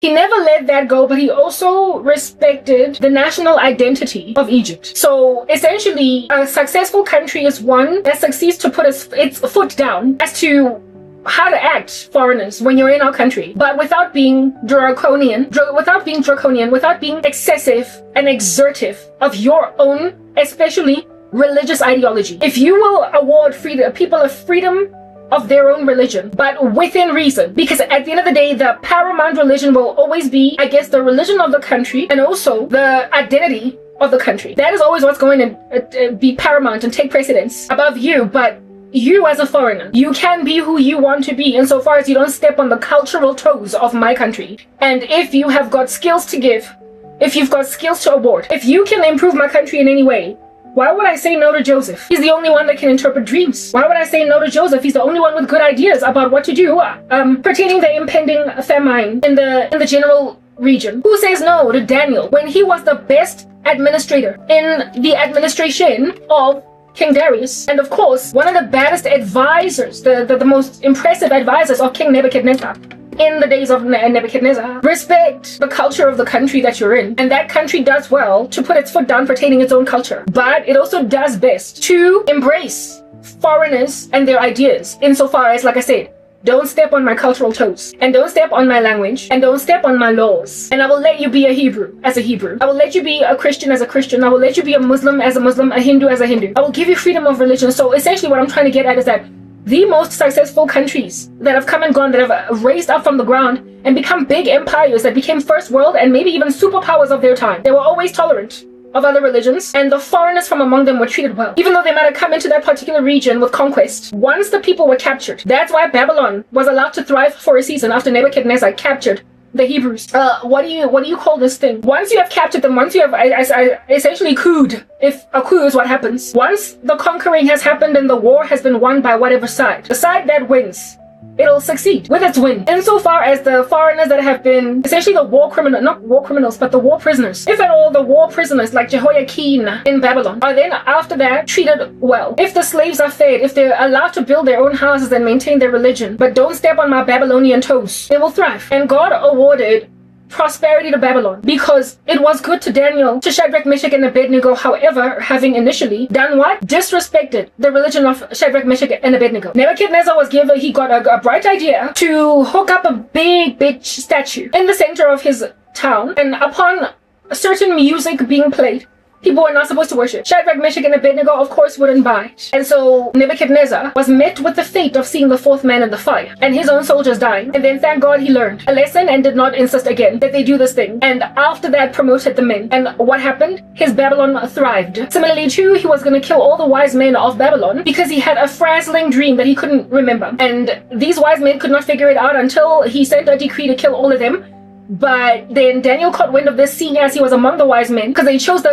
He never let that go, but he also respected the national identity of Egypt. So essentially, a successful country is one that succeeds to put its foot down as to how to act, foreigners, when you're in our country, but without being draconian, without being excessive and exertive of your own, especially religious ideology. If you will award people a freedom of their own religion, but within reason, because at the end of the day, the paramount religion will always be, I guess, the religion of the country and also the identity of the country. That is always what's going to be paramount and take precedence above you. But you as a foreigner, you can be who you want to be insofar as you don't step on the cultural toes of my country. And if you have got skills to give, if you've got skills to award, if you can improve my country in any way, why would I say no to Joseph? He's the only one that can interpret dreams. Why would I say no to Joseph? He's the only one with good ideas about what to do pertaining the impending famine in the general region. Who says no to Daniel when he was the best administrator in the administration of King Darius, and of course, one of the baddest advisors, the most impressive advisors of King Nebuchadnezzar in the days of Nebuchadnezzar? Respect the culture of the country that you're in, and that country does well to put its foot down pertaining its own culture, but it also does best to embrace foreigners and their ideas insofar as, like I said, don't step on my cultural toes, and don't step on my language, and don't step on my laws. And I will let you be a Hebrew as a Hebrew. I will let you be a Christian as a Christian. I will let you be a Muslim as a Muslim, a Hindu as a Hindu. I will give you freedom of religion. So essentially what I'm trying to get at is that the most successful countries that have come and gone, that have raised up from the ground and become big empires that became first world and maybe even superpowers of their time, they were always tolerant of other religions, and the foreigners from among them were treated well, even though they might have come into that particular region with conquest. Once the people were captured, that's why Babylon was allowed to thrive for a season after Nebuchadnezzar captured the Hebrews. What do you call this thing? Once you have captured them, once you have essentially couped, if a coup is what happens, once the conquering has happened and the war has been won by whatever side, the side that wins, it'll succeed with its win. Insofar as the foreigners that have been essentially the not war criminals, but the war prisoners, if at all the war prisoners like Jehoiakim in Babylon are then after that treated well, if the slaves are fed, if they're allowed to build their own houses and maintain their religion, but don't step on my Babylonian toes, they will thrive. And God awarded prosperity to Babylon because it was good to Daniel, to Shadrach, Meshach, and Abednego. However, having initially done what? Disrespected the religion of Shadrach, Meshach, and Abednego. Nebuchadnezzar he got a bright idea to hook up a big statue in the center of his town, and upon certain music being played, people were not supposed to worship. Shadrach, Meshach, and Abednego, of course, wouldn't buy it. And so Nebuchadnezzar was met with the fate of seeing the fourth man in the fire and his own soldiers dying. And then, thank God, he learned a lesson and did not insist again that they do this thing. And after that, promoted the men. And what happened? His Babylon thrived. Similarly, too, he was going to kill all the wise men of Babylon because he had a frazzling dream that he couldn't remember. And these wise men could not figure it out until he sent a decree to kill all of them. But then Daniel caught wind of this, seeing as he was among the wise men, because they chose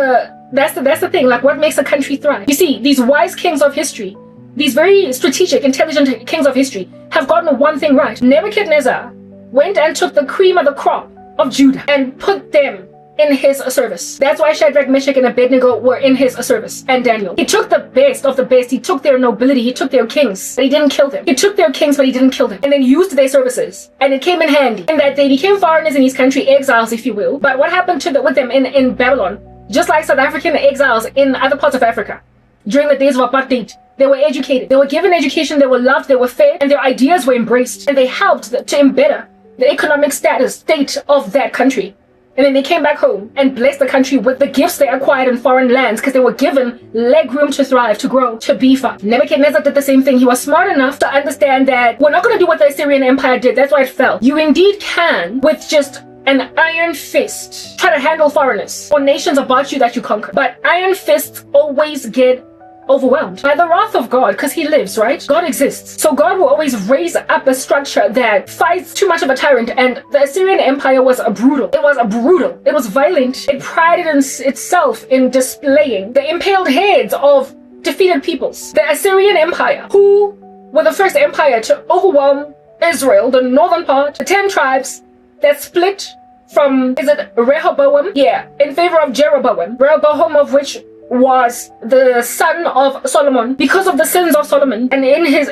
that's the thing, like what makes a country thrive. You see, these wise kings of history, these very strategic, intelligent kings of history have gotten one thing right. Nebuchadnezzar went and took the cream of the crop of Judah and put them in his service. That's why Shadrach, Meshach, and Abednego were in his service, and Daniel. He took the best of the best. He took their nobility. He took their kings, but he didn't kill them. He took their kings, but he didn't kill them, and then used their services. And it came in handy in that they became foreigners in his country, exiles, if you will. But what happened with them in Babylon? Just like South African exiles in other parts of Africa, during the days of apartheid, they were educated. They were given education. They were loved. They were fed, and their ideas were embraced, and they helped to embetter the economic state of that country. And then they came back home and blessed the country with the gifts they acquired in foreign lands because they were given leg room to thrive, to grow, to beef up. Nebuchadnezzar did the same thing. He was smart enough to understand that we're not going to do what the Assyrian Empire did. That's why it fell. You indeed can, with just an iron fist, try to handle foreigners or nations about you that you conquer. But iron fists always get overwhelmed by the wrath of God, because he lives, right? God exists. So God will always raise up a structure that fights too much of a tyrant, and the Assyrian Empire was brutal. It was violent. It prided itself in displaying the impaled heads of defeated peoples. The Assyrian Empire, who were the first empire to overwhelm Israel, the northern part, the 10 tribes that split from, is it Rehoboam? Yeah, in favor of Jeroboam. Rehoboam, of which was the son of Solomon, because of the sins of Solomon and in his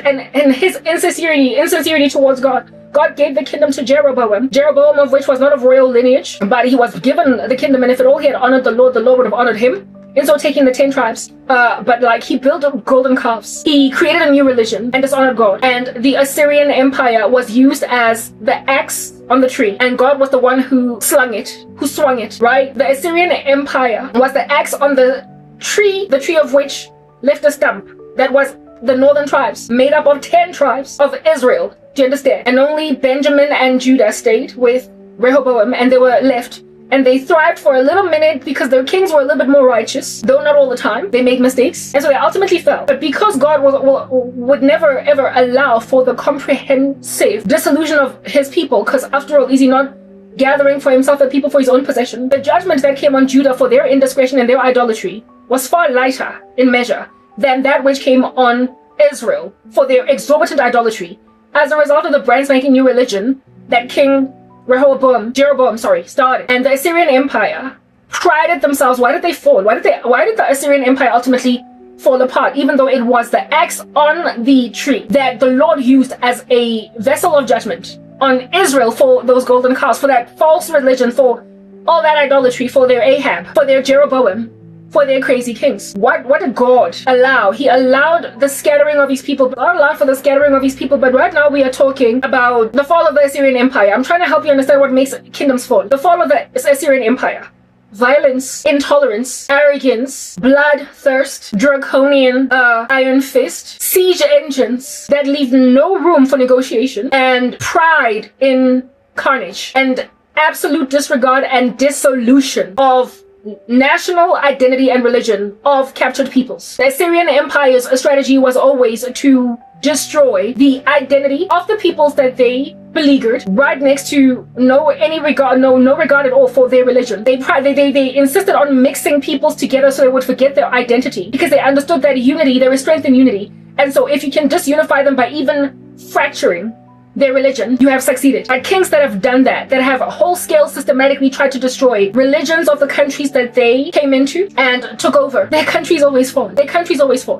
insincerity towards God. God gave the kingdom to Jeroboam, Jeroboam of which was not of royal lineage, but he was given the kingdom, and if at all he had honored the Lord would have honored him. And so taking the 10 tribes, but like he built up golden calves. He created a new religion and dishonored God. And the Assyrian Empire was used as the axe on the tree. And God was the one who swung it, right? The Assyrian Empire was the axe on the tree of which left a stump. That was the northern tribes, made up of 10 tribes of Israel. Do you understand? And only Benjamin and Judah stayed with Rehoboam, and they were left. And they thrived for a little minute because their kings were a little bit more righteous, though not all the time. They made mistakes, and so they ultimately fell. But because God would never ever allow for the comprehensive dissolution of his people, because after all, is he not gathering for himself a people for his own possession? The judgment that came on Judah for their indiscretion and their idolatry was far lighter in measure than that which came on Israel for their exorbitant idolatry. As a result of the brand spanking new religion that Jeroboam started, and the Assyrian Empire prided themselves. Why did they fall? Why did the Assyrian Empire ultimately fall apart? Even though it was the axe on the tree that the Lord used as a vessel of judgment on Israel for those golden calves, for that false religion, for all that idolatry, for their Ahab, for their Jeroboam, for their crazy kings. What did God allow? He allowed the scattering of his people. God allowed for the scattering of his people, but right now we are talking about the fall of the Assyrian Empire. I'm trying to help you understand what makes kingdoms fall. The fall of the Assyrian Empire. Violence, intolerance, arrogance, bloodthirst, draconian iron fist, siege engines that leave no room for negotiation, and pride in carnage, and absolute disregard and dissolution of national identity and religion of captured peoples. The Assyrian Empire's strategy was always to destroy the identity of the peoples that they beleaguered, right next to no regard at all for their religion. They insisted on mixing peoples together so they would forget their identity, because they understood that unity, there is strength in unity. And so if you can disunify them by even fracturing their religion, you have succeeded. Like kings that have done that have whole scale systematically tried to destroy religions of the countries that they came into and took over, their countries always fall.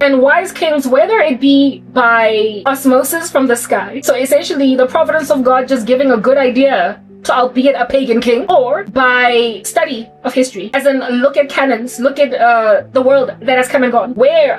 And wise kings, whether it be by osmosis from the sky, so essentially the providence of God just giving a good idea to albeit a pagan king, or by study of history, as in look at canons, look at the world that has come and gone, where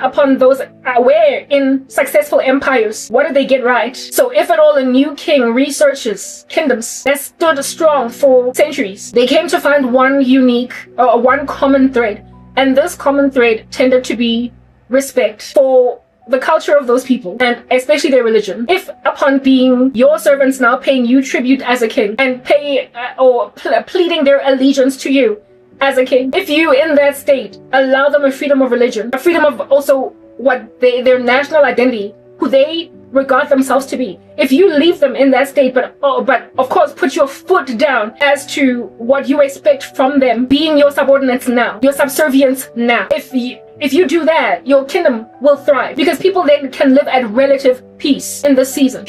in successful empires, what did they get right? So if at all a new king researches kingdoms that stood strong for centuries, they came to find one common thread, and this common thread tended to be respect for the culture of those people, and especially their religion. If upon being your servants now paying you tribute as a king, and pleading their allegiance to you as a king, if you in that state allow them a freedom of religion, a freedom of also what their national identity, who they regard themselves to be, if you leave them in that state, but of course put your foot down as to what you expect from them, being your subordinates now, your subservience now, if you do that, your kingdom will thrive, because people then can live at relative peace in this season.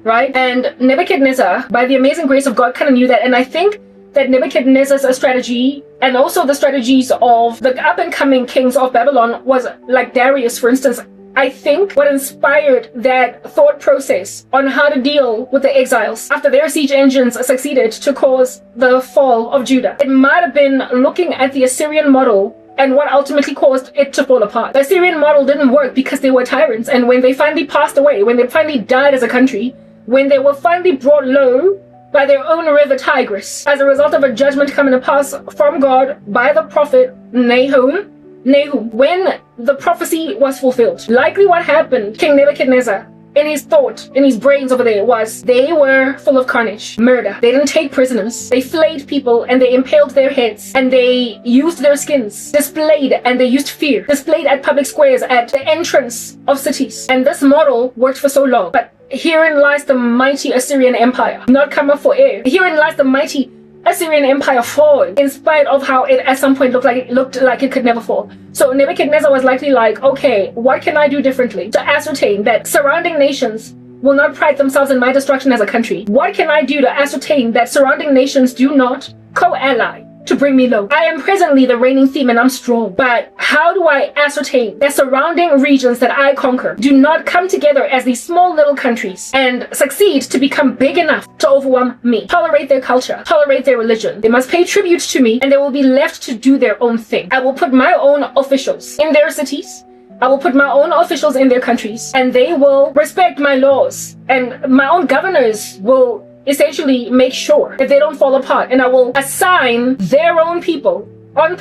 Right? And Nebuchadnezzar, by the amazing grace of God, kind of knew that. And I think that Nebuchadnezzar's strategy, and also the strategies of the up-and-coming kings of Babylon, was like Darius, for instance. I think what inspired that thought process on how to deal with the exiles after their siege engines succeeded to cause the fall of Judah, it might have been looking at the Assyrian model and what ultimately caused it to fall apart. The Assyrian model didn't work because they were tyrants, and when they finally passed away, when they finally died as a country, when they were finally brought low by their own river Tigris as a result of a judgment coming to pass from God by the prophet Nahum, when the prophecy was fulfilled, likely what happened, King Nebuchadnezzar, in his brains over there, was they were full of carnage, murder. They didn't take prisoners. They flayed people and they impaled their heads, and they used their skins, displayed, and they used fear, displayed at public squares, at the entrance of cities. And this model worked for so long. But herein lies the mighty Assyrian Empire, not come up for air. Herein lies the mighty Assyrian Empire fall, in spite of how it at some point looked like it could never fall. So Nebuchadnezzar was likely like, okay, what can I do differently to ascertain that surrounding nations will not pride themselves in my destruction as a country? What can I do to ascertain that surrounding nations do not co-ally to bring me low. I am presently the reigning theme and I'm strong. But how do I ascertain that surrounding regions that I conquer do not come together as these small little countries and succeed to become big enough to overwhelm me, tolerate their culture, tolerate their religion? They must pay tribute to me and they will be left to do their own thing. I will put my own officials in their cities. I will put my own officials in their countries and they will respect my laws, and my own governors will essentially make sure that they don't fall apart, and I will assign their own people in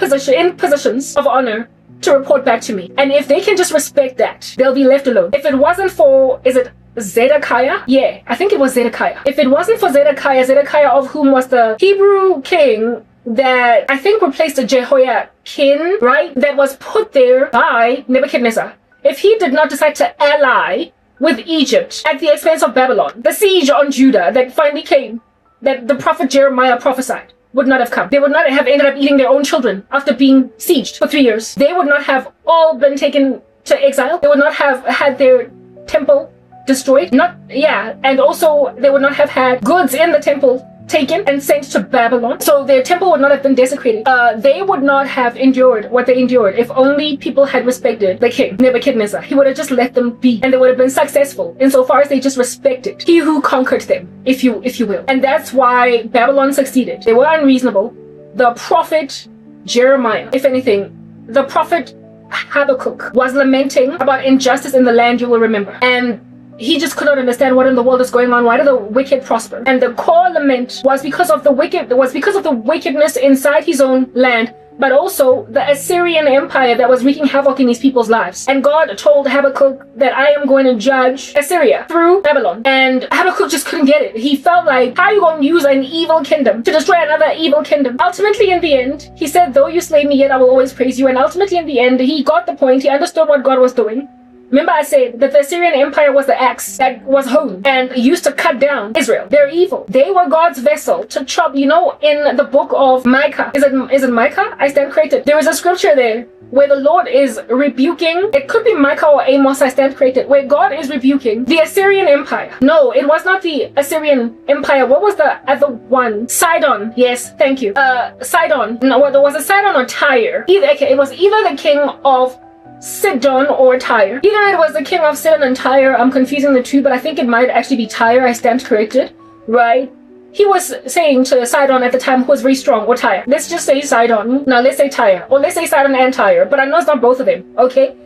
positions of honor to report back to me. And if they can just respect that, they'll be left alone. If it wasn't for, is it Zedekiah? Yeah, I think it was Zedekiah. If it wasn't for Zedekiah of whom was the Hebrew king that I think replaced Jehoiakim, right? That was put there by Nebuchadnezzar. If he did not decide to ally with Egypt at the expense of Babylon, the siege on Judah that finally came, that the prophet Jeremiah prophesied, would not have come. They would not have ended up eating their own children after being sieged for 3 years. They would not have all been taken to exile. They would not have had their temple destroyed. And also they would not have had goods in the temple taken and sent to Babylon. So their temple would not have been desecrated. They would not have endured what they endured if only people had respected the king, Nebuchadnezzar. He would have just let them be, and they would have been successful insofar as they just respected he who conquered them, if you will. And that's why Babylon succeeded. They were unreasonable. The prophet Jeremiah, if anything, the prophet Habakkuk was lamenting about injustice in the land, you will remember. And he just could not understand what in the world is going on. Why do the wicked prosper? And the core lament was because of the wickedness inside his own land, but also the Assyrian Empire that was wreaking havoc in these people's lives. And God told Habakkuk that I am going to judge Assyria through Babylon. And Habakkuk just couldn't get it. He felt like, how are you going to use an evil kingdom to destroy another evil kingdom? Ultimately, in the end, he said, though you slay me, yet I will always praise you. And ultimately, in the end, he got the point. He understood what God was doing. Remember I said that the Assyrian Empire was the axe that was honed and used to cut down Israel. They're evil. They were God's vessel to chop, in the book of Micah. Is it Micah? I stand corrected. There is a scripture there where the Lord is rebuking, it could be Micah or Amos, I stand corrected, where God is rebuking the Assyrian Empire. No, it was not the Assyrian Empire. What was the other one? Sidon. Yes, thank you. Sidon. No, well, there was a Sidon or Tyre. It was either the king of Sidon or Tyre. Either it was the king of Sidon and Tyre. I'm confusing the two, but I think it might actually be Tyre. I stand corrected, right? He was saying to Sidon at the time, who was very strong, or Tyre. Let's just say Sidon. No, let's say Tyre. Or let's say Sidon and Tyre. But I know it's not both of them, okay?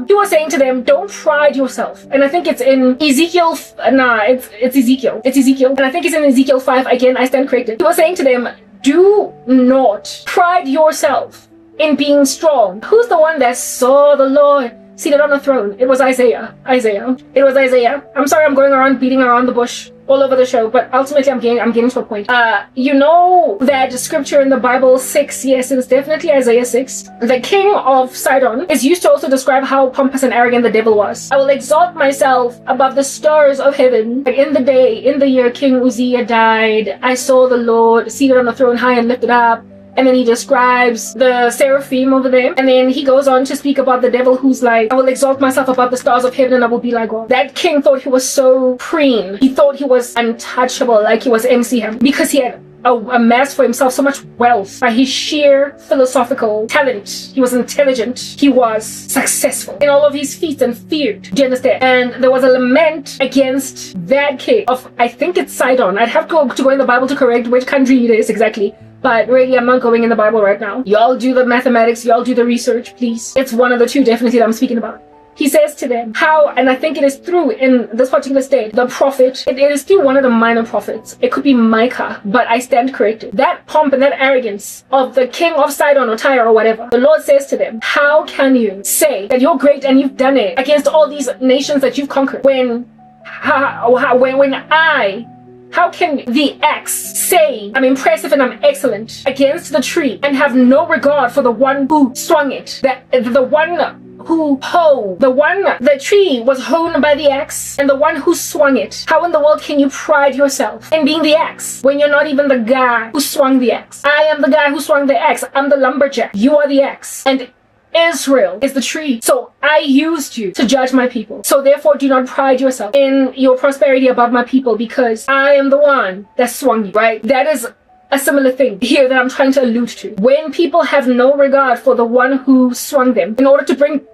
He was saying to them, don't pride yourself. And I think it's in Ezekiel. It's Ezekiel. It's Ezekiel. And I think it's in Ezekiel 5. Again, I stand corrected. He was saying to them, do not pride yourself in being strong. Who's the one that saw the Lord seated on a throne? It was Isaiah. It was Isaiah. I'm sorry, I'm going around beating around the bush all over the show, but ultimately I'm getting to a point. You know that scripture in the Bible 6, yes, it's definitely Isaiah 6. The king of Sidon is used to also describe how pompous and arrogant the devil was. I will exalt myself above the stars of heaven. In the year King Uzziah died, I saw the Lord seated on a throne high and lifted up. And then he describes the seraphim over there. And then he goes on to speak about the devil who's like, I will exalt myself above the stars of heaven and I will be like God. That king thought he was so supreme. He thought he was untouchable, like he was MC Hammer, because he had amassed for himself so much wealth by his sheer philosophical talent. He was intelligent. He was successful in all of his feats and feared. Do you understand? And there was a lament against that king of, I think it's Sidon. I'd have to go in the Bible to correct which country it is exactly. But really, I'm not going in the Bible right now. Y'all do the mathematics, y'all do the research, please. It's one of the two definitely that I'm speaking about. He says to them how, and I think it is through in this particular state, the prophet, it is through one of the minor prophets. It could be Micah, but I stand corrected. That pomp and that arrogance of the king of Sidon or Tyre or whatever, the Lord says to them, how can you say that you're great and you've done it against all these nations that you've conquered how can the axe say I'm impressive and I'm excellent against the tree and have no regard for the one who swung it? The tree was honed by the axe and the one who swung it. How in the world can you pride yourself in being the axe when you're not even the guy who swung the axe? I am the guy who swung the axe. I'm the lumberjack. You are the axe. And Israel is the tree. So I used you to judge my people. So therefore do not pride yourself in your prosperity above my people, because I am the one that swung you, right? That is a similar thing here that I'm trying to allude to. When people have no regard for the one who swung them in order to bring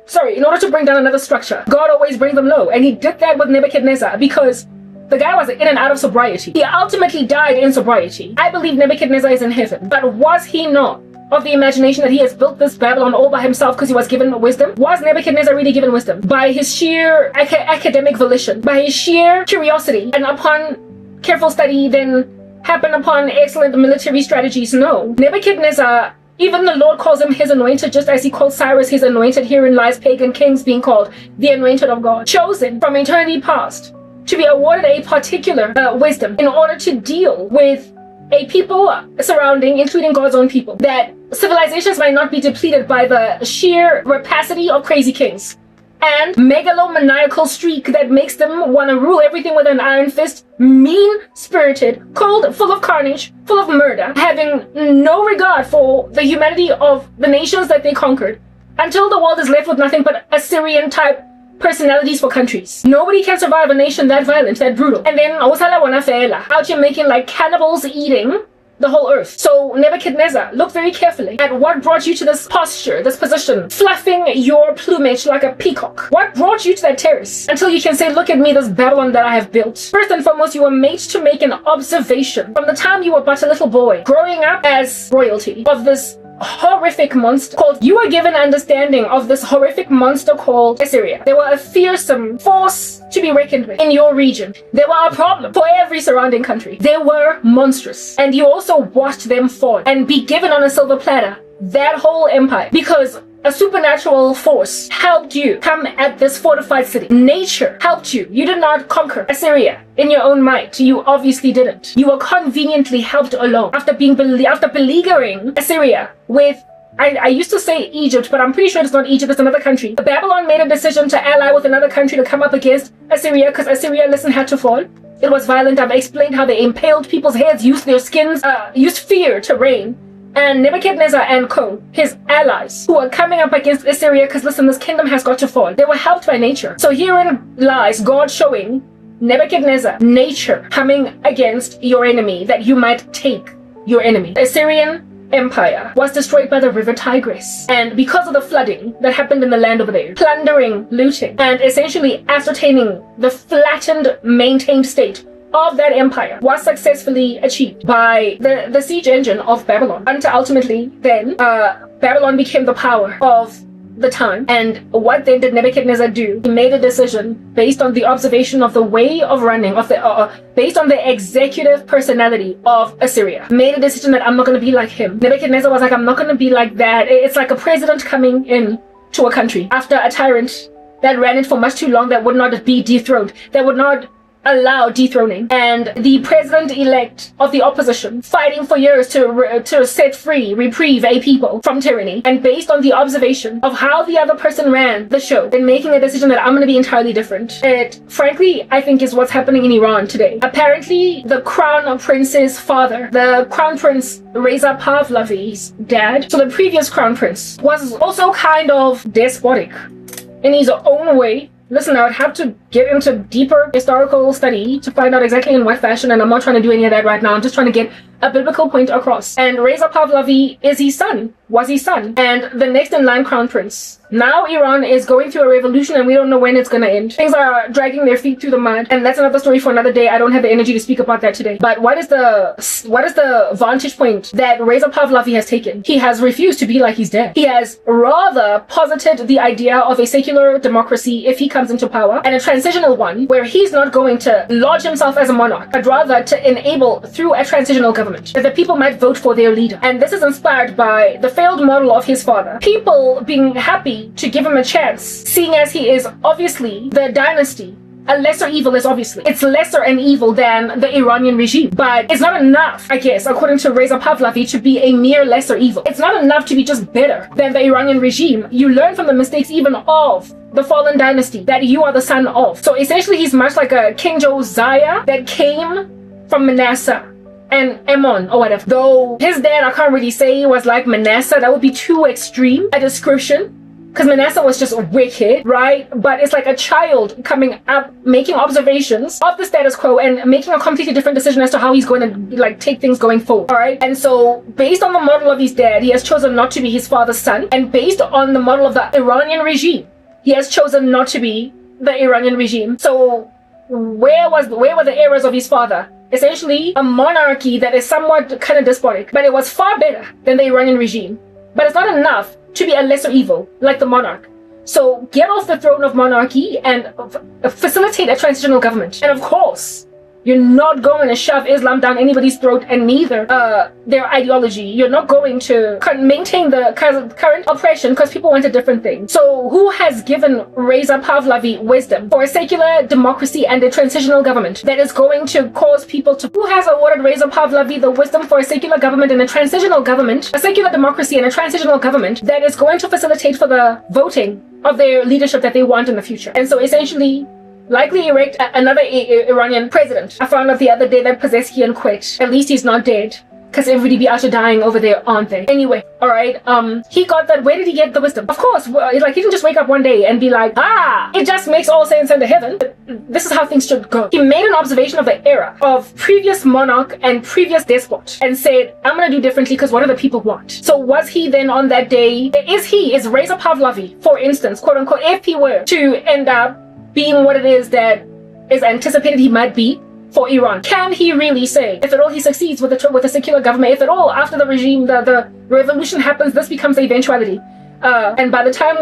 down another structure, God always brings them low. And he did that with Nebuchadnezzar because the guy was in and out of sobriety. He ultimately died in sobriety. I believe Nebuchadnezzar is in heaven. But was he not of the imagination that he has built this Babylon all by himself because he was given wisdom? Was Nebuchadnezzar really given wisdom? By his sheer academic volition, by his sheer curiosity, and upon careful study then happened upon excellent military strategies? No. Nebuchadnezzar, even the Lord calls him his anointed, just as he called Cyrus his anointed. Herein lies pagan kings being called the anointed of God, chosen from eternity past to be awarded a particular wisdom in order to deal with a people surrounding, including God's own people, that civilizations might not be depleted by the sheer rapacity of crazy kings and megalomaniacal streak that makes them want to rule everything with an iron fist, mean-spirited, cold, full of carnage, full of murder, having no regard for the humanity of the nations that they conquered, until the world is left with nothing but Assyrian-type personalities for countries. Nobody can survive a nation that violent, that brutal. And then out here making like cannibals eating the whole earth. So Nebuchadnezzar, look very carefully at what brought you to this posture, this position, fluffing your plumage like a peacock. What brought you to that terrace until you can say, look at me, this Babylon that I have built? First and foremost, you were made to make an observation from the time you were but a little boy, growing up as royalty of this horrific monster called, you were given understanding of this horrific monster called Assyria. They were a fearsome force to be reckoned with in your region. They were a problem for every surrounding country. They were monstrous. And you also watched them fall and be given on a silver platter that whole empire because a supernatural force helped you come at this fortified city. Nature helped you. You did not conquer Assyria in your own might. You obviously didn't. You were conveniently helped along after beleaguering Assyria with, I used to say Egypt, but I'm pretty sure it's not Egypt, it's another country. Babylon made a decision to ally with another country to come up against Assyria because Assyria, had to fall. It was violent. I've explained how they impaled people's heads, used their skins, used fear to reign. And Nebuchadnezzar and co, his allies, who are coming up against Assyria, because listen, this kingdom has got to fall. They were helped by nature. So herein lies God showing Nebuchadnezzar, nature coming against your enemy, that you might take your enemy. The Assyrian Empire was destroyed by the river Tigris. And because of the flooding that happened in the land over there, plundering, looting, and essentially ascertaining the flattened, maintained state of that empire was successfully achieved by the siege engine of Babylon, until ultimately then Babylon became the power of the time. And what then did Nebuchadnezzar do? He made a decision based on the observation of the way of running of the based on the executive personality of Assyria. Made a decision that I'm not going to be like him. Nebuchadnezzar was like, I'm not going to be like that. It's like a president coming in to a country after a tyrant that ran it for much too long, that would not be dethroned, that would not allow dethroning, and the president-elect of the opposition fighting for years to set free, reprieve a people from tyranny, and based on the observation of how the other person ran the show, then making a decision that I'm going to be entirely different. It, frankly, I think is what's happening in Iran today. Apparently, the crown prince's father, the crown prince Reza Pahlavi's dad, so the previous crown prince, was also kind of despotic in his own way. Listen, I would have to get into deeper historical study to find out exactly in what fashion, and I'm not trying to do any of that right now. I'm just trying to get a biblical point across. And Reza Pahlavi is his son, was his son, and the next in line crown prince. Now Iran is going through a revolution and we don't know when it's going to end. Things are dragging their feet through the mud, and that's another story for another day. I don't have the energy to speak about that today. But what is the vantage point that Reza Pahlavi has taken? He has refused to be like his dad. He has rather posited the idea of a secular democracy if he comes into power, and a transitional one where he's not going to lodge himself as a monarch, but rather to enable through a transitional government that the people might vote for their leader. And this is inspired by the failed model of his father. People being happy to give him a chance, seeing as he is obviously the dynasty. A lesser evil is obviously. It's lesser an evil than the Iranian regime. But it's not enough, I guess, according to Reza Pahlavi, to be a mere lesser evil. It's not enough to be just better than the Iranian regime. You learn from the mistakes even of the fallen dynasty that you are the son of. So essentially he's much like a King Josiah that came from Manasseh and Ammon or whatever. Though his dad, I can't really say was like Manasseh. That would be too extreme a description. because Manasseh was just wicked, right? But it's like a child coming up, making observations of the status quo and making a completely different decision as to how he's going to like take things going forward, all right? And so based on the model of his dad, he has chosen not to be his father's son. And based on the model of the Iranian regime, he has chosen not to be the Iranian regime. So where were the errors of his father? Essentially a monarchy that is somewhat kind of despotic, but it was far better than the Iranian regime. But it's not enough to be a lesser evil like the monarch. So get off the throne of monarchy and facilitate a transitional government. And of course, you're not going to shove Islam down anybody's throat, and neither their ideology. You're not going to maintain the current oppression because people want a different thing. So who has given Reza Pahlavi wisdom for a secular democracy and a transitional government that is going to cause people to... Who has awarded Reza Pahlavi the wisdom for a secular government and a transitional government, a secular democracy and a transitional government that is going to facilitate for the voting of their leadership that they want in the future? And so essentially, likely erect another Iranian president. I found out the other day that Pezeshkian quit. At least he's not dead, because everybody be out here dying over there, aren't they? Anyway, all right, he got that. Where did he get the wisdom? Of course, like he didn't just wake up one day and be like, it just makes all sense under heaven. This is how things should go. He made an observation of the era of previous monarch and previous despot and said, I'm gonna do differently because what do the people want? So was he then on that day, is Reza Pahlavi, for instance, quote unquote, if he were to end up being what it is that is anticipated he might be for Iran, can he really say, if at all he succeeds with a secular government, if at all after the regime, the revolution happens, this becomes the eventuality? And by the time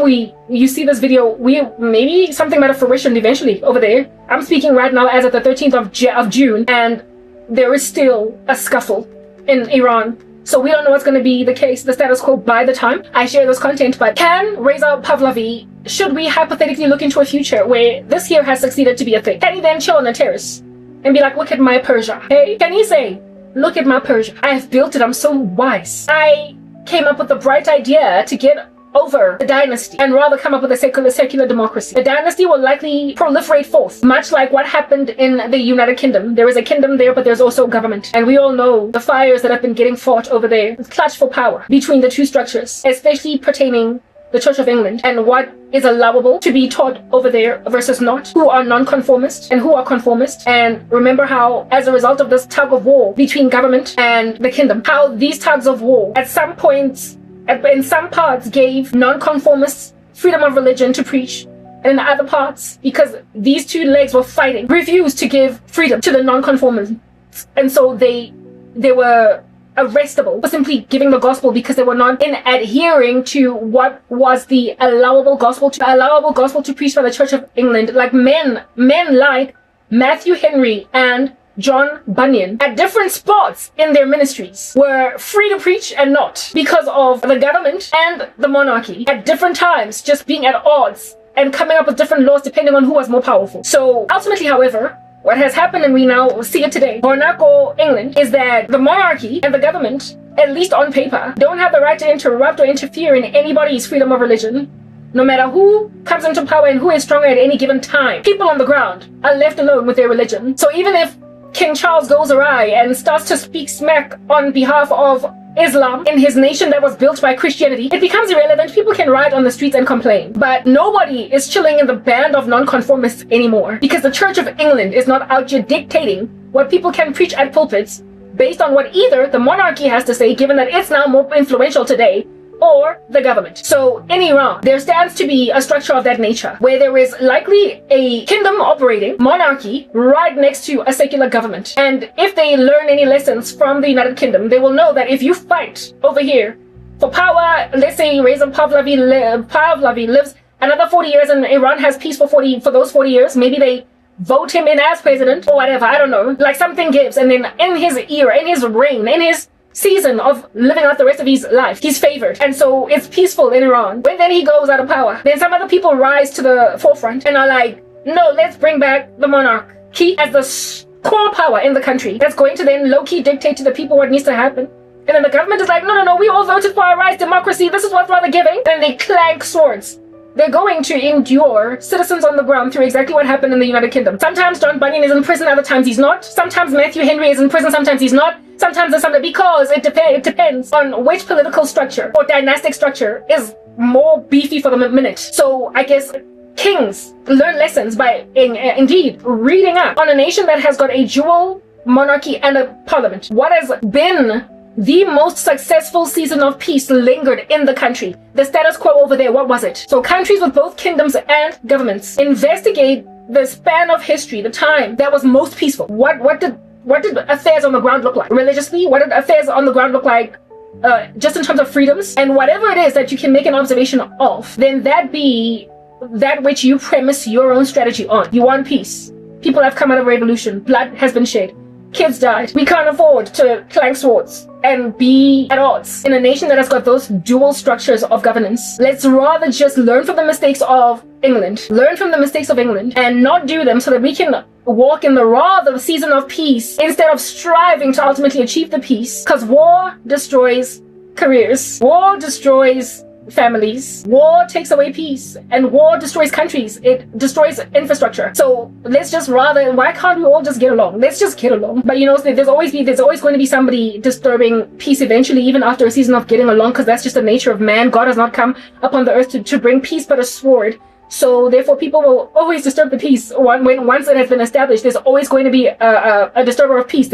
you see this video, maybe something might have fruition eventually over there. I'm speaking right now as of the 13th of June, and there is still a scuffle in Iran. So we don't know what's going to be the case, the status quo, by the time I share this content. But can Reza Pahlavi, should we hypothetically look into a future where this here has succeeded to be a thing, can he then chill on a terrace and be like, look at my Persia? Hey, can he say, look at my Persia, I have built it, I'm so wise, I came up with the bright idea to get over the dynasty and rather come up with a secular democracy? The dynasty will likely proliferate forth, much like what happened in the United Kingdom. There is a kingdom there, but there's also government. And we all know the fires that have been getting fought over there, clutch for power between the two structures, especially pertaining the Church of England and what is allowable to be taught over there versus not, who are non-conformist and who are conformist. And remember how, as a result of this tug of war between government and the kingdom, how these tugs of war at some points, in some parts, gave non-conformists freedom of religion to preach, and in other parts, because these two legs were fighting, refused to give freedom to the non-conformists. And so they were arrestable for simply giving the gospel because they were not adhering to what was the allowable gospel to preach by the Church of England. Like men like Matthew Henry and John Bunyan at different spots in their ministries were free to preach and not, because of the government and the monarchy at different times just being at odds and coming up with different laws depending on who was more powerful. So ultimately, however, what has happened, and we now see it today, Monaco, England, is that the monarchy and the government, at least on paper, don't have the right to interrupt or interfere in anybody's freedom of religion, no matter who comes into power and who is stronger at any given time. People on the ground are left alone with their religion. So even if King Charles goes awry and starts to speak smack on behalf of Islam in his nation that was built by Christianity, it becomes irrelevant. People can riot on the streets and complain, but nobody is chilling in the band of nonconformists anymore, because the Church of England is not out here dictating what people can preach at pulpits based on what either the monarchy has to say, given that it's now more influential today, or the government. So in Iran, there stands to be a structure of that nature where there is likely a kingdom operating monarchy right next to a secular government. And if they learn any lessons from the United Kingdom, they will know that if you fight over here for power, let's say Reza Pahlavi lives another 40 years and Iran has peace for those 40 years, maybe they vote him in as president or whatever, I don't know, like something gives, and then in his era, in his reign, in his season of living out the rest of his life, he's favored, and so it's peaceful in Iran. When then he goes out of power, then some other people rise to the forefront and are like, no, let's bring back the monarchy as the core power in the country that's going to then low-key dictate to the people what needs to happen. And then the government is like, no, we all voted for our rights, democracy, this is what's rather giving. And they clank swords. They're going to endure citizens on the ground through exactly what happened in the United Kingdom. Sometimes John Bunyan is in prison, other times he's not. Sometimes Matthew Henry is in prison, sometimes he's not. Sometimes there's something, because it depends on which political structure or dynastic structure is more beefy for the minute. So I guess kings learn lessons by indeed reading up on a nation that has got a dual monarchy and a parliament. What has been the most successful season of peace lingered in the country? The status quo over there, what was it? So countries with both kingdoms and governments investigate the span of history, the time that was most peaceful. What did affairs on the ground look like religiously? What did affairs on the ground look like just in terms of freedoms? And whatever it is that you can make an observation of, then that be that which you premise your own strategy on. You want peace. People have come out of revolution. Blood has been shed. Kids died. We can't afford to clank swords and be at odds in a nation that has got those dual structures of governance. Let's rather just learn from the mistakes of England. Learn from the mistakes of England and not do them so that we can walk in the rather season of peace instead of striving to ultimately achieve the peace. Because war destroys careers. War destroys families. War takes away peace, and war destroys countries. It destroys infrastructure. So let's just rather, why can't we all just get along? Let's just get along. But you know, there's always going to be somebody disturbing peace eventually, even after a season of getting along, because that's just the nature of man. God has not come upon the earth to bring peace but a sword. So therefore people will always disturb the peace. Once it has been established, there's always going to be a disturber of peace.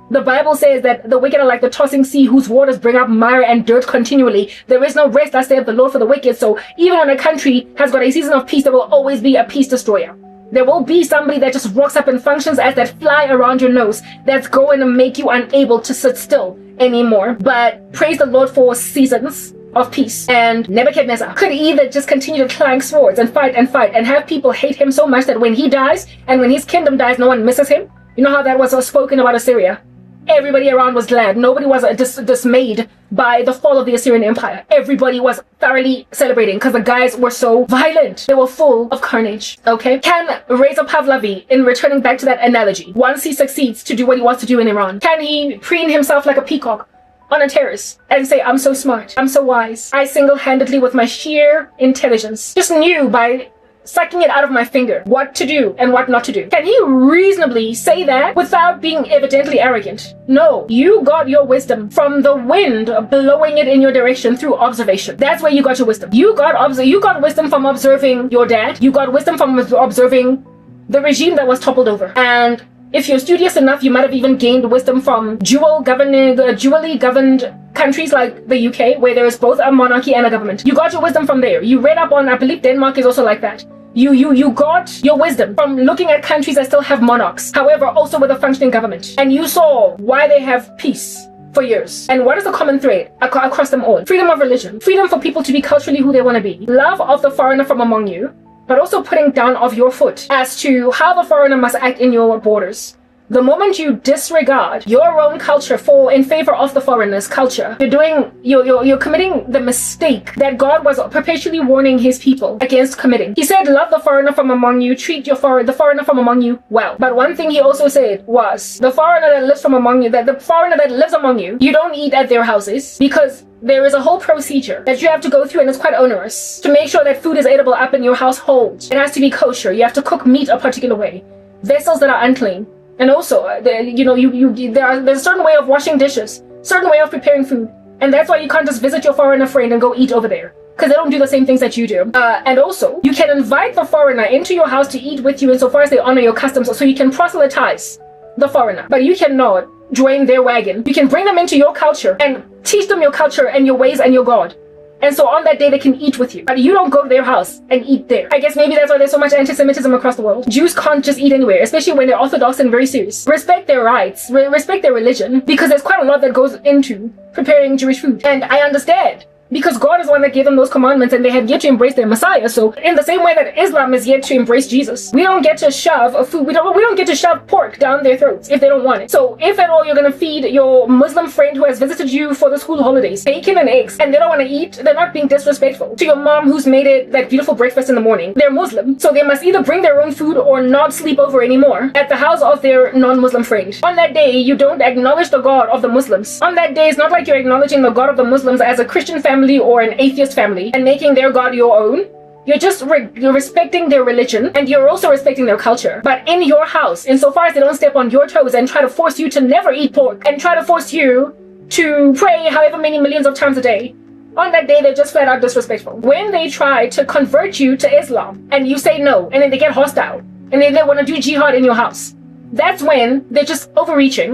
The Bible says that the wicked are like the tossing sea whose waters bring up mire and dirt continually. There is no rest, thus saith the Lord, for the wicked. So even when a country has got a season of peace, there will always be a peace destroyer. There will be somebody that just rocks up and functions as that fly around your nose that's going to make you unable to sit still anymore. But praise the Lord for seasons of peace. And Nebuchadnezzar could either just continue to clank swords and fight and have people hate him so much that when he dies and when his kingdom dies, no one misses him. You know how that was spoken about Assyria? Everybody around was glad. Nobody was dismayed by the fall of the Assyrian Empire. Everybody was thoroughly celebrating because the guys were so violent. They were full of carnage. Okay? Can Reza Pahlavi, in returning back to that analogy, once he succeeds to do what he wants to do in Iran, can he preen himself like a peacock on a terrace and say, I'm so smart, I'm so wise, I single-handedly with my sheer intelligence just knew by sucking it out of my finger what to do and what not to do? Can he reasonably say that without being evidently arrogant? No, you got your wisdom from the wind blowing it in your direction through observation. That's where you got your wisdom. You got wisdom from observing your dad. You got wisdom from observing the regime that was toppled over. And if you're studious enough, you might have even gained wisdom from dually governed countries like the UK, where there is both a monarchy and a government. You got your wisdom from there. You read up on, I believe Denmark is also like that. You got your wisdom from looking at countries that still have monarchs, however, also with a functioning government. And you saw why they have peace for years. And what is the common thread across them all? Freedom of religion. Freedom for people to be culturally who they want to be. Love of the foreigner from among you, but also putting down of your foot as to how the foreigner must act in your borders. The moment you disregard your own culture in favor of the foreigner's culture, you're committing the mistake that God was perpetually warning his people against committing. He said, love the foreigner from among you, treat the foreigner from among you well. But one thing he also said was, the foreigner that lives among you, you don't eat at their houses, because there is a whole procedure that you have to go through, and it's quite onerous, to make sure that food is edible up in your household. It has to be kosher. You have to cook meat a particular way. Vessels that are unclean. And also, there's a certain way of washing dishes, certain way of preparing food. And that's why you can't just visit your foreigner friend and go eat over there, because they don't do the same things that you do. And also, you can invite the foreigner into your house to eat with you insofar as they honor your customs, so you can proselytize the foreigner. But you cannot join their wagon. You can bring them into your culture and teach them your culture and your ways and your God. And so on that day, they can eat with you. But you don't go to their house and eat there. I guess maybe that's why there's so much anti-Semitism across the world. Jews can't just eat anywhere, especially when they're orthodox and very serious. Respect their rights, respect their religion, because there's quite a lot that goes into preparing Jewish food. And I understand, because God is the one that gave them those commandments, and they have yet to embrace their Messiah. So in the same way that Islam is yet to embrace Jesus, we don't get to shove we don't get to shove pork down their throats if they don't want it. So if at all you're going to feed your Muslim friend who has visited you for the school holidays bacon and eggs, and they don't want to eat, they're not being disrespectful to your mom who's made that beautiful breakfast in the morning. They're Muslim, so they must either bring their own food or not sleep over anymore at the house of their non-Muslim friend. On that day, you don't acknowledge the God of the Muslims. On that day, it's not like you're acknowledging the God of the Muslims as a Christian family or an atheist family and making their God your own. You're just you're respecting their religion, and you're also respecting their culture. But in your house, insofar as they don't step on your toes and try to force you to never eat pork and try to force you to pray however many millions of times a day, On that day, they're just flat out disrespectful. When they try to convert you to Islam and you say no, and then they get hostile, and then they want to do jihad in your house, that's when they're just overreaching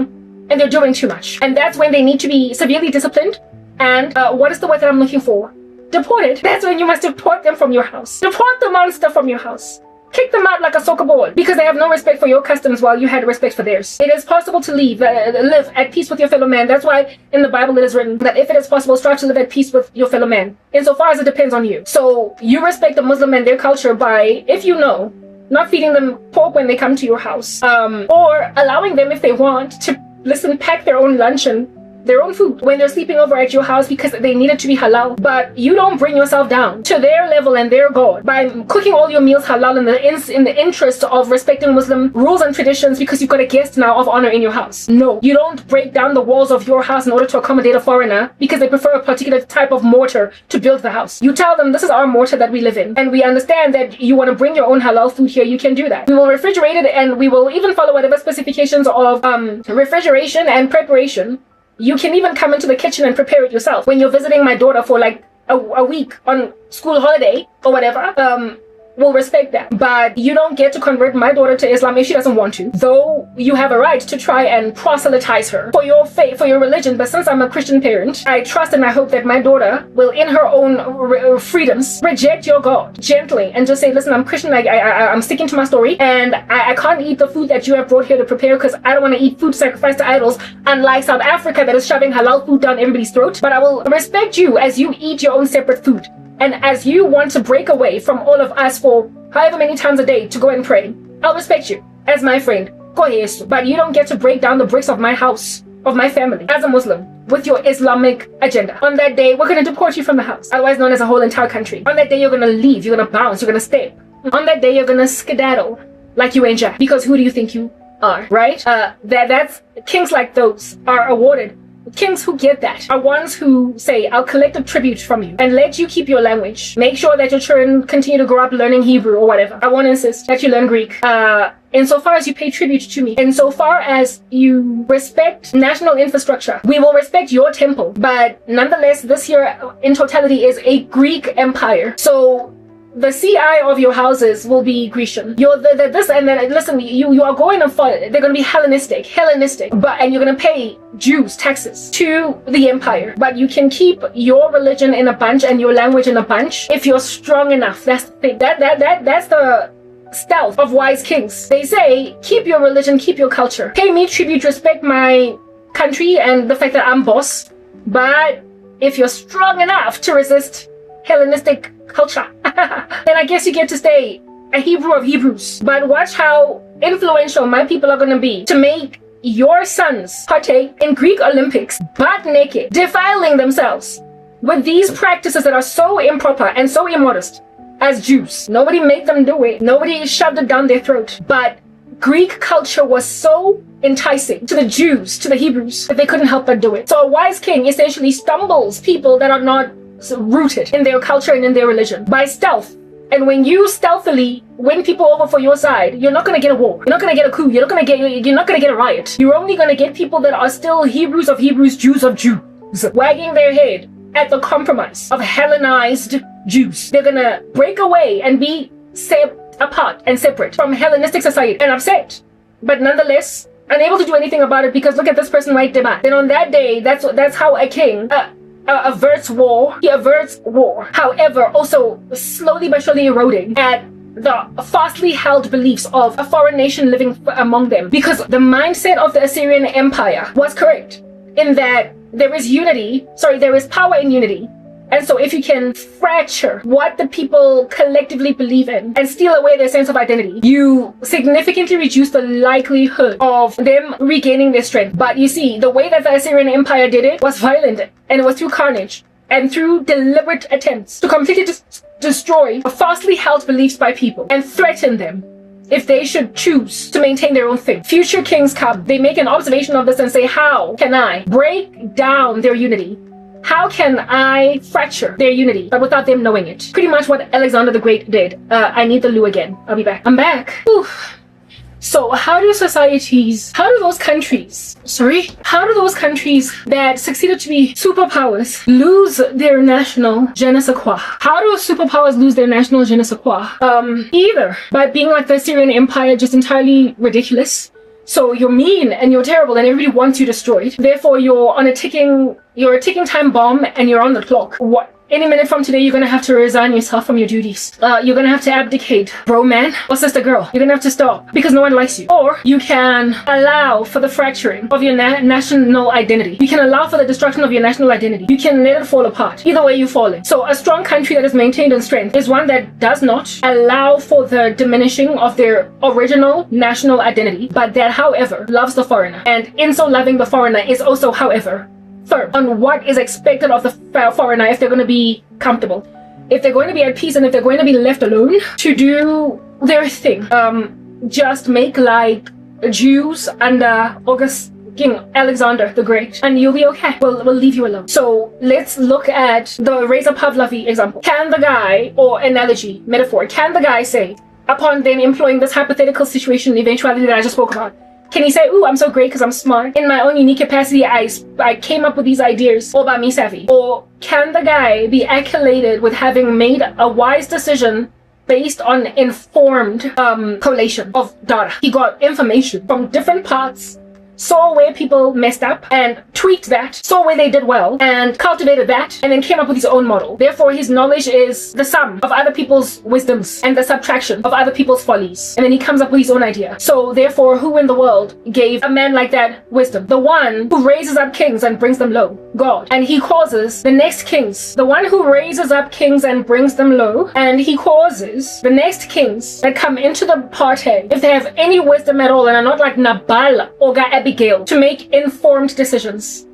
and they're doing too much. And that's when they need to be severely disciplined. And what is the word that I'm looking for? Deported. That's when you must deport them from your house. Deport the monster from your house. Kick them out like a soccer ball because they have no respect for your customs while you had respect for theirs. It is possible to live at peace with your fellow man. That's why in the Bible it is written that if it is possible, strive to live at peace with your fellow man, insofar as it depends on you. So you respect the Muslim and their culture by, if you know, not feeding them pork when they come to your house, or allowing them, if they want, to pack their own lunch and their own food when they're sleeping over at your house because they need it to be halal. But you don't bring yourself down to their level and their God by cooking all your meals halal in the interest of respecting Muslim rules and traditions because you've got a guest now of honor in your house. No, you don't break down the walls of your house in order to accommodate a foreigner because they prefer a particular type of mortar to build the house. You tell them, this is our mortar that we live in, and we understand that you want to bring your own halal food here. You can do that. We will refrigerate it, and we will even follow whatever specifications of refrigeration and preparation. You can even come into the kitchen and prepare it yourself. When you're visiting my daughter for like a week on school holiday or whatever, we'll respect that. But you don't get to convert my daughter to Islam if she doesn't want to. Though you have a right to try and proselytize her for your faith, for your religion. But since I'm a Christian parent, I trust and I hope that my daughter will, in her own freedoms, reject your God gently and just say, listen, I'm Christian, I'm sticking to my story, and I can't eat the food that you have brought here to prepare because I don't want to eat food sacrificed to idols, unlike South Africa that is shoving halal food down everybody's throat. But I will respect you as you eat your own separate food. And as you want to break away from all of us for however many times a day to go and pray, I'll respect you as my friend. But you don't get to break down the bricks of my house, of my family, as a Muslim, with your Islamic agenda. On that day, we're going to deport you from the house, otherwise known as a whole entire country. On that day, you're going to leave, you're going to bounce, you're going to step. On that day, you're going to skedaddle like you ain't Jack. Because who do you think you are, right? That's kings like those are awarded. Kings who get that are ones who say, I'll collect a tribute from you and let you keep your language. Make sure that your children continue to grow up learning Hebrew or whatever. I won't insist that you learn Greek. Insofar as you pay tribute to me, insofar as you respect national infrastructure, we will respect your temple. But nonetheless, this here in totality is a Greek empire. So the CI of your houses will be Grecian. You're this, and then listen, you are going to follow, they're going to be Hellenistic, and you're going to pay Jews taxes to the empire. But you can keep your religion in a bunch and your language in a bunch if you're strong enough. That's the thing. That's the stealth of wise kings. They say, keep your religion, keep your culture. Pay me tribute, respect my country and the fact that I'm boss. But if you're strong enough to resist Hellenistic culture, then I guess you get to stay a Hebrew of Hebrews. But watch how influential my people are going to be to make your sons partake in Greek Olympics, butt naked, defiling themselves with these practices that are so improper and so immodest as Jews. Nobody made them do it. Nobody shoved it down their throat. But Greek culture was so enticing to the Jews, to the Hebrews, that they couldn't help but do it. So a wise king essentially stumbles people that are not rooted in their culture and in their religion by stealth. And when you stealthily win people over for your side, you're not going to get a war. You're not going to get a coup. You're not going to get a riot. You're only going to get people that are still Hebrews of Hebrews, Jews of Jews, wagging their head at the compromise of Hellenized Jews. They're going to break away and be set apart and separate from Hellenistic society and upset, but nonetheless unable to do anything about it because look at this person right there. Then on that day, that's how a king averts war. He averts war. However, also slowly but surely eroding at the fastly held beliefs of a foreign nation living among them, because the mindset of the Assyrian Empire was correct in that there is power in unity. And so if you can fracture what the people collectively believe in and steal away their sense of identity, you significantly reduce the likelihood of them regaining their strength. But you see, the way that the Assyrian Empire did it was violent, and it was through carnage and through deliberate attempts to completely destroy fastly held beliefs by people and threaten them if they should choose to maintain their own thing. Future kings come, they make an observation of this and say, how can I break down their unity? How can I fracture their unity, but without them knowing it? Pretty much what Alexander the Great did. I need the loo again. I'll be back. I'm back. Whew. So how do those countries that succeeded to be superpowers lose their national je ne sais quoi? How do superpowers lose their national je ne sais quoi? Either by being like the Assyrian Empire, just entirely ridiculous. So you're mean and you're terrible and everybody wants you destroyed. Therefore, you're a ticking time bomb and you're on the clock. Any minute from today, you're going to have to resign yourself from your duties. You're going to have to abdicate, bro man or sister girl. You're going to have to stop because no one likes you. Or you can allow for the fracturing of your national identity. You can allow for the destruction of your national identity. You can let it fall apart. Either way, you're falling. So a strong country that is maintained in strength is one that does not allow for the diminishing of their original national identity, but that, however, loves the foreigner. And in so loving the foreigner is also, however, firm on what is expected of the foreigner if they're going to be comfortable, if they're going to be at peace, and if they're going to be left alone to do their thing. Just make like Jews under King Alexander the Great, and you'll be okay. We'll leave you alone. So let's look at the Reza Pahlavi example. Can the guy, or analogy, metaphor, can the guy say, upon then employing this hypothetical situation, eventuality that I just spoke about, can he say, ooh, I'm so great because I'm smart. In my own unique capacity, I came up with these ideas all by me savvy? Or can the guy be accoladed with having made a wise decision based on informed collation of data? He got information from different parts, saw where people messed up and tweaked that, saw where they did well and cultivated that, and then came up with his own model. Therefore, his knowledge is the sum of other people's wisdoms and the subtraction of other people's follies. And then he comes up with his own idea. So therefore, who in the world gave a man like that wisdom? The one who raises up kings and brings them low, God. And he causes the next kings, the one who raises up kings and brings them low, and he causes the next kings that come into the party, if they have any wisdom at all and are not like Nabal or Abigail, to make informed decisions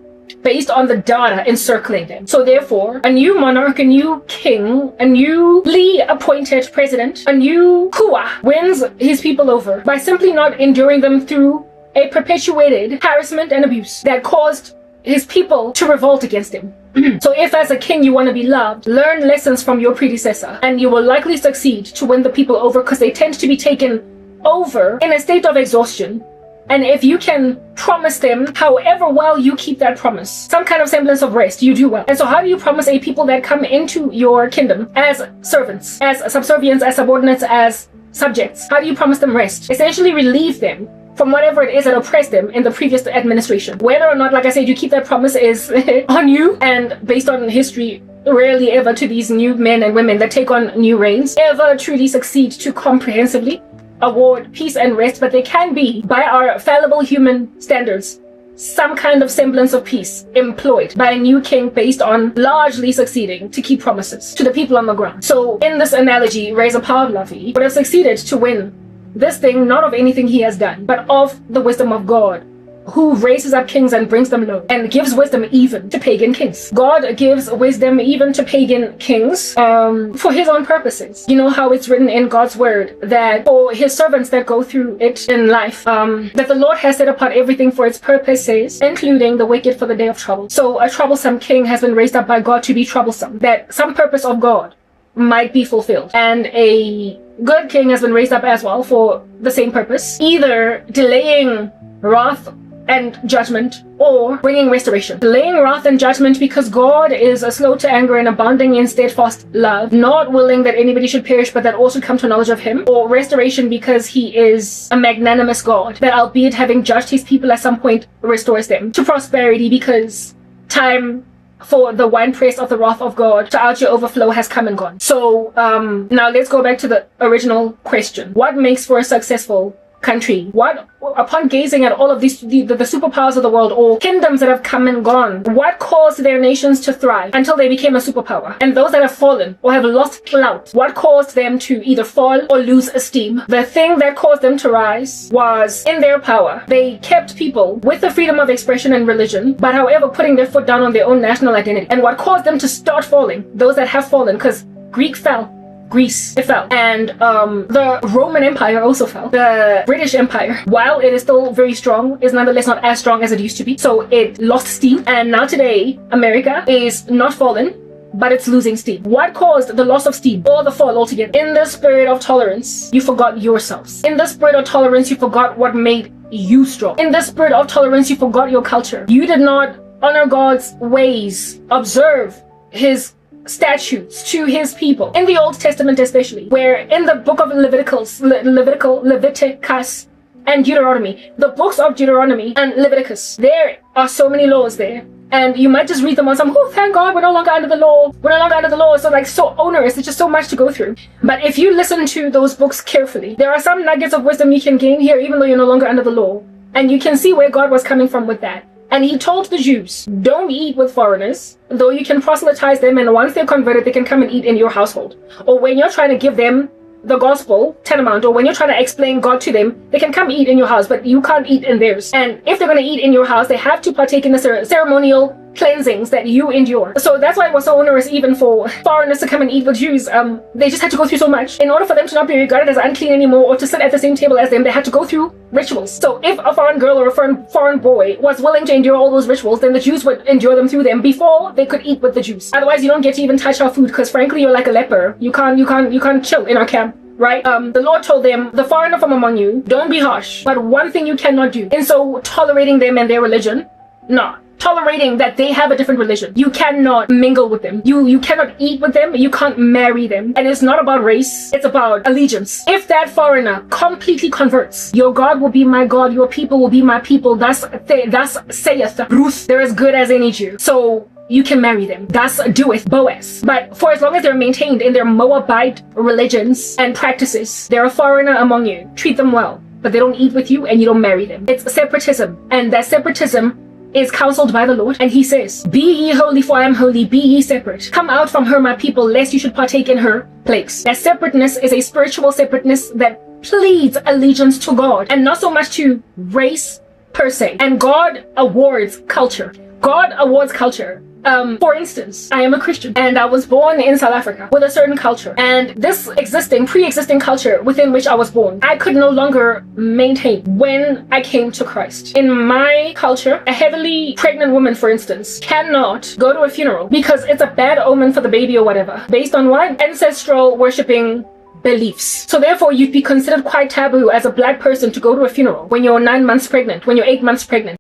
based on the data encircling them. So therefore, a new monarch, a new king, a newly appointed president, a new Kua wins his people over by simply not enduring them through a perpetuated harassment and abuse that caused his people to revolt against him. So if as a king you want to be loved, learn lessons from your predecessor and you will likely succeed to win the people over, because they tend to be taken over in a state of exhaustion. And if you can promise them, however well you keep that promise, some kind of semblance of rest, you do well. And so how do you promise a people that come into your kingdom as servants, as subservients, as subordinates, as subjects? How do you promise them rest? Essentially relieve them from whatever it is that oppressed them in the previous administration. Whether or not, like I said, you keep that promise is on you. And based on history, rarely ever do these new men and women that take on new reigns ever truly succeed to comprehensively award peace and rest, but they can be, by our fallible human standards, some kind of semblance of peace employed by a new king based on largely succeeding to keep promises to the people on the ground. So in this analogy, Reza Pahlavi would have succeeded to win this thing not of anything he has done, but of the wisdom of God, who raises up kings and brings them low, and gives wisdom even to pagan kings. God gives wisdom even to pagan kings for his own purposes. You know how it's written in God's word that for his servants that go through it in life, that the Lord has set apart everything for its purposes, including the wicked for the day of trouble. So a troublesome king has been raised up by God to be troublesome, that some purpose of God might be fulfilled. And a good king has been raised up as well for the same purpose, either delaying wrath and judgment or bringing restoration. Delaying wrath and judgment because God is slow to anger and abounding in steadfast love, not willing that anybody should perish but that all should come to knowledge of him. Or restoration because he is a magnanimous God that, albeit having judged his people at some point, restores them to prosperity, because time for the winepress of the wrath of God to out your overflow has come and gone. So now let's go back to the original question. What makes for a successful country? What, upon gazing at all of these the superpowers of the world, or kingdoms that have come and gone, what caused their nations to thrive until they became a superpower? And those that have fallen or have lost clout, what caused them to either fall or lose esteem? The thing that caused them to rise was in their power. They kept people with the freedom of expression and religion, but however putting their foot down on their own national identity. And what caused them to start falling, those that have fallen, because Greek fell, Greece, it fell. And the Roman Empire also fell. The British Empire, while it is still very strong, is nonetheless not as strong as it used to be. So it lost steam. And now today, America is not fallen. but it's losing steam. What caused the loss of steam or the fall altogether? In the spirit of tolerance, you forgot yourselves. In the spirit of tolerance, you forgot what made you strong. In the spirit of tolerance, you forgot your culture. You did not honor God's ways, observe his statutes to his people. In the Old Testament especially, where in the book of Leviticus and Deuteronomy, the books of Deuteronomy and Leviticus, there are so many laws there. And you might just read them on some, oh, thank God, we're no longer under the law. We're no longer under the law. So like so onerous. It's just so much to go through. But if you listen to those books carefully, there are some nuggets of wisdom you can gain here, even though you're no longer under the law. And you can see where God was coming from with that. And he told the Jews, don't eat with foreigners, though you can proselytize them, and once they're converted, they can come and eat in your household. Or when you're trying to give them the gospel, tantamount, or when you're trying to explain God to them, they can come eat in your house, but you can't eat in theirs. And if they're going to eat in your house, they have to partake in the ceremonial cleansings that you endure. So that's why it was so onerous even for foreigners to come and eat with Jews. They just had to go through so much. In order for them to not be regarded as unclean anymore or to sit at the same table as them, they had to go through rituals. So if a foreign girl or a foreign boy was willing to endure all those rituals, then the Jews would endure them through them before they could eat with the Jews. Otherwise, you don't get to even touch our food because frankly, you're like a leper. You can't chill in our camp. Right? The Lord told them, the foreigner from among you, don't be harsh. But one thing you cannot do. And so tolerating them and their religion, no. Tolerating that they have a different religion. You cannot mingle with them. You cannot eat with them. You can't marry them. And it's not about race. It's about allegiance. If that foreigner completely converts, your God will be my God. Your people will be my people. Thus saith Ruth, they're as good as any Jew. So you can marry them. Thus doeth Boaz. But for as long as they're maintained in their Moabite religions and practices, they're a foreigner among you. Treat them well. But they don't eat with you and you don't marry them. It's separatism. And that separatism is counseled by the Lord, and he says, be ye holy, for I am holy, be ye separate. Come out from her, my people, lest you should partake in her plagues. That separateness is a spiritual separateness that pleads allegiance to God, and not so much to race per se. And God awards culture. God awards culture. For instance, I am a Christian and I was born in South Africa with a certain culture, and this pre-existing culture within which I was born, I could no longer maintain when I came to Christ. In my culture, a heavily pregnant woman, for instance, cannot go to a funeral because it's a bad omen for the baby or whatever. Based on what? Ancestral worshipping beliefs. So therefore, you'd be considered quite taboo as a black person to go to a funeral when you're 9 months pregnant, when you're 8 months pregnant.